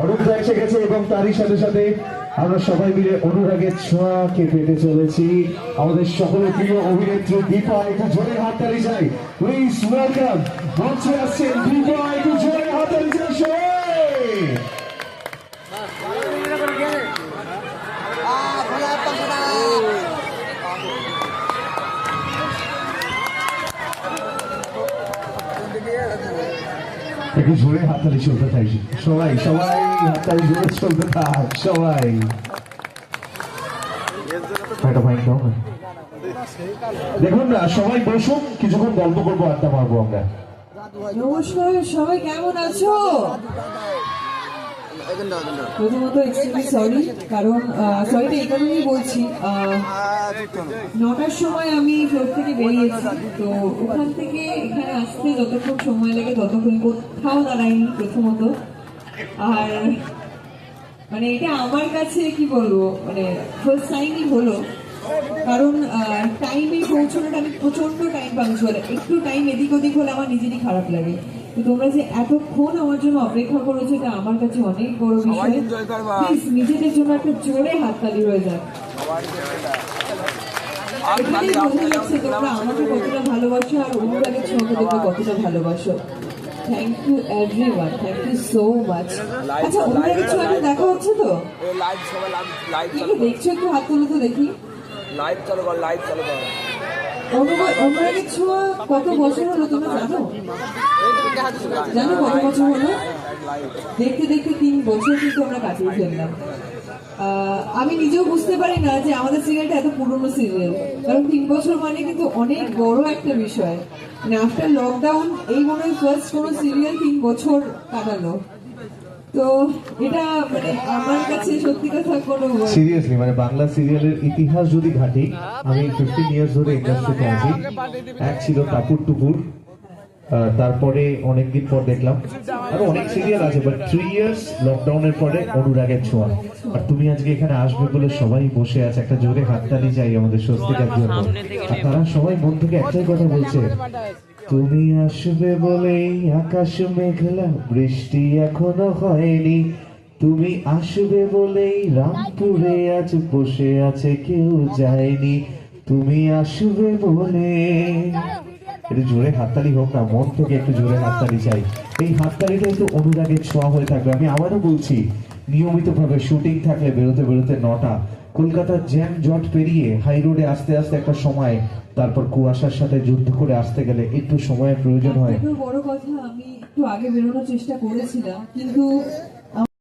অনুরাগ এসে গেছে এবং তারই সাথে সাথে আমরা সবাই মিলে অনুরাগের ছোঁয়াকে পেতে চলেছি। আমাদের সকলের প্রিয় অভিনেত্রী দীপা, একটু জোরে হাততালি চাই। প্লিজ ওয়েলকাম, মঞ্চে আসছেন দীপা, একটু জোরে হাততালি চাই সবাই। একটু জোরে হাততালি চলতে থাক সবাই, সবাই হাততালি জোরে চলতে থাক সবাই। দেখুন না, সবাই বসুন, কিছুক্ষণ গল্প করবো, আড্ডা মারবো আমরা। নমস্কার, সবাই কেমন আছো? প্রথমত এক্সট্রিমলি সরি, কারণ সরিটা এই কারণেই বলছি, 9টার সময় আমি ফ্লোর থেকে বেরিয়েছি, তো ওখান থেকে এখানে আসতে যতক্ষণ সময় লাগে ততক্ষণ কোথাও দাঁড়াইনি প্রথমত। আর মানে এটা আমার কাছে কি বলবো, মানে ফার্স্ট টাইমই হলো, কারণ টাইমে পৌঁছানোটা আমি প্রচন্ড টাইম পাঞ্চুয়াল, একটু টাইম এদিক ওদিক হলে আমার নিজেরই খারাপ লাগে। তো তোমরা যে এতক্ষণ আমার জন্য অপেক্ষা করেছো, এটা আমার কাছে অনেক বড় বিষয়। প্লিজ নিজেদের জন্য একটা জোরে হাততালি হয়ে যাক। এখানেই বোঝা যাচ্ছে তোমরা আমাকে কতটা ভালোবাসো আর অনুরাগের ছোঁয়াকে তোমরা কতটা ভালোবাসো। Thank you everyone, thank you so much. আচ্ছা, অনুরাগের ছোঁয়াটা দেখা হচ্ছে তো? দেখছো? একটু হাত তুলো তো দেখি। অনুরাগের ছোঁয়া কত বছর হলো তোমরা জানো? জানো কত বছর হলো? দেখতে দেখতে 3 বছর কিন্তু আমরা কাটিয়ে ফেললাম। আমি নিজেও বুঝতে পারি না যে আমাদের সিরিয়ালটা এত পুরনো সিরিয়াল, কারণ 3 বছর মানে কিন্তু অনেক বড় একটা বিষয়। মানে আফটার লকডাউন এই মনে হয় ফার্স্ট কোনো সিরিয়াল 3 বছর কাটালো। তো এটা মানে আমার কাছে সত্যি কথা কোনো সিরিয়াসলি, মানে বাংলা সিরিয়ালের ইতিহাস যদি ঘাটি, আমি 15 ইয়ার্স ধরে ইন্ডাস্ট্রিতে আছি। এক ছিল টাপুর টুপুর, তারপরে অনেকদিন পর দেখলাম আরো অনেক সিরিয়াল আছে, বাট 3 ইয়ার্স লকডাউনের পরে অনুরাগের ছোঁয়া। আর তুমি আজকে এখানে আসবে বলে সবাই বসে আছে, একটা জোরে হাততালি চাই আমাদের স্বস্তিকার জন্য। আর তারা সবাই মন থেকে একটাই কথা বলছে, তুমি আসবে বলেই আকাশ মেঘলা, বৃষ্টি এখনো হয়নি। তুমি আসবে বলেই রামপুরে আজ বসে আছে, কেউ যায়নি। তুমি আসবে বলে, একটু জোরে হাততালি হোক না, মন থেকে একটু জোরে হাততালি চাই। এই হাততালিটা একটু অনুরাগের ছোঁয়া হয়ে থাকবে। আমি আবারও বলছি, নিয়মিত ভাবে শুটিং থাকলে বেরোতে বেরোতে 9টা, কলকাতার জ্যাম জট পেরিয়ে হাই রোডে আস্তে আস্তে একটা সময়, তারপর কুয়াশার সাথে যুদ্ধ করে আসতে গেলে একটু সময়ের প্রয়োজন হয়। বড় কথা, আমি একটু আগে বেরোনোর চেষ্টা করেছিলাম, কিন্তু